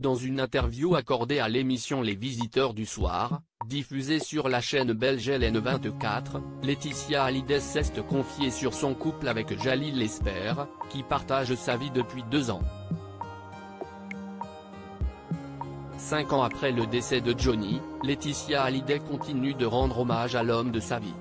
dans une interview accordée à l'émission Les Visiteurs du Soir, diffusée sur la chaîne belge LN24, Laetitia Hallyday s'est confiée sur son couple avec Jalil Lesper, qui partage sa vie depuis 2 ans. 5 ans après le décès de Johnny, Laetitia Hallyday continue de rendre hommage à l'homme de sa vie.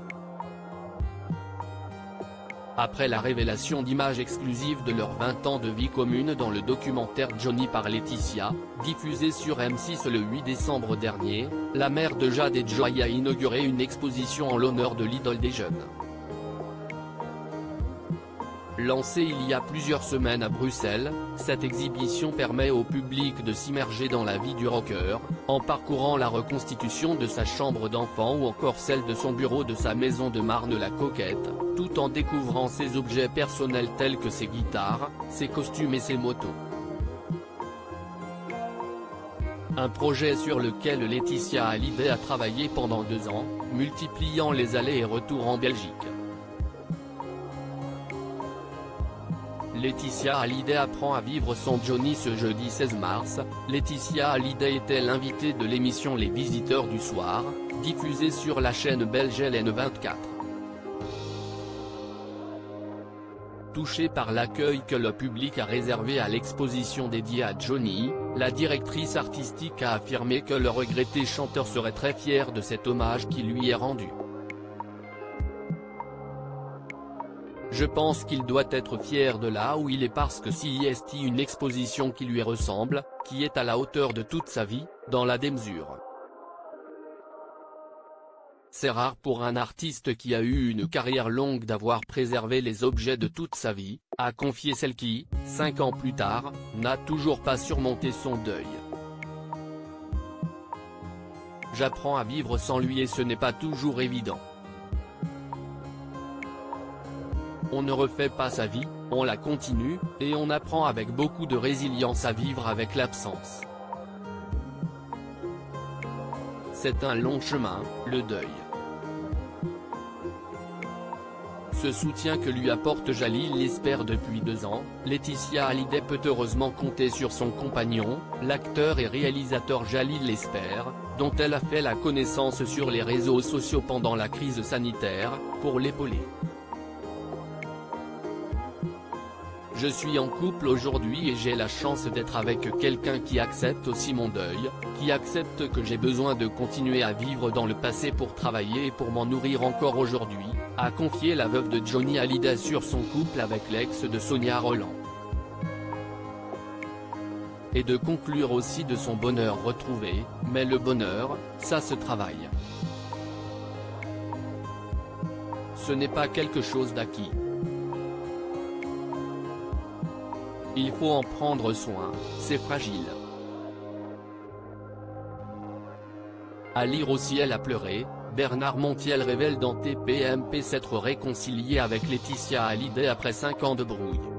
Après la révélation d'images exclusives de leurs 20 ans de vie commune dans le documentaire Johnny par Laetitia, diffusé sur M6 le 8 décembre dernier, la mère de Jade et Joy a inauguré une exposition en l'honneur de l'idole des jeunes. Lancée il y a plusieurs semaines à Bruxelles, cette exhibition permet au public de s'immerger dans la vie du rocker, en parcourant la reconstitution de sa chambre d'enfant ou encore celle de son bureau de sa maison de Marne-la-Coquette, tout en découvrant ses objets personnels tels que ses guitares, ses costumes et ses motos. Un projet sur lequel Laetitia Hallyday a travaillé pendant 2 ans, multipliant les allers et retours en Belgique. Laetitia Hallyday apprend à vivre son Johnny ce jeudi 16 mars, Laetitia Hallyday était l'invitée de l'émission Les Visiteurs du Soir, diffusée sur la chaîne belge LN24. Touchée par l'accueil que le public a réservé à l'exposition dédiée à Johnny, la directrice artistique a affirmé que le regretté chanteur serait très fier de cet hommage qui lui est rendu. Je pense qu'il doit être fier de là où il est parce que s'il y a une exposition qui lui ressemble, qui est à la hauteur de toute sa vie, dans la démesure. C'est rare pour un artiste qui a eu une carrière longue d'avoir préservé les objets de toute sa vie, a confié celle qui, 5 ans plus tard, n'a toujours pas surmonté son deuil. J'apprends à vivre sans lui et ce n'est pas toujours évident. On ne refait pas sa vie, on la continue, et on apprend avec beaucoup de résilience à vivre avec l'absence. C'est un long chemin, le deuil. Ce soutien que lui apporte Jalil Lesper depuis 2 ans, Laetitia Hallyday peut heureusement compter sur son compagnon, l'acteur et réalisateur Jalil Lesper, dont elle a fait la connaissance sur les réseaux sociaux pendant la crise sanitaire, pour l'épauler. Je suis en couple aujourd'hui et j'ai la chance d'être avec quelqu'un qui accepte aussi mon deuil, qui accepte que j'ai besoin de continuer à vivre dans le passé pour travailler et pour m'en nourrir encore aujourd'hui, a confié la veuve de Johnny Hallyday sur son couple avec l'ex de Sonia Rolland. Et de conclure aussi de son bonheur retrouvé, mais le bonheur, ça se travaille. Ce n'est pas quelque chose d'acquis. Il faut en prendre soin, c'est fragile. À lire aussi Elle a pleuré, Bernard Montiel révèle dans TPMP s'être réconcilié avec Laetitia Hallyday après 5 ans de brouille.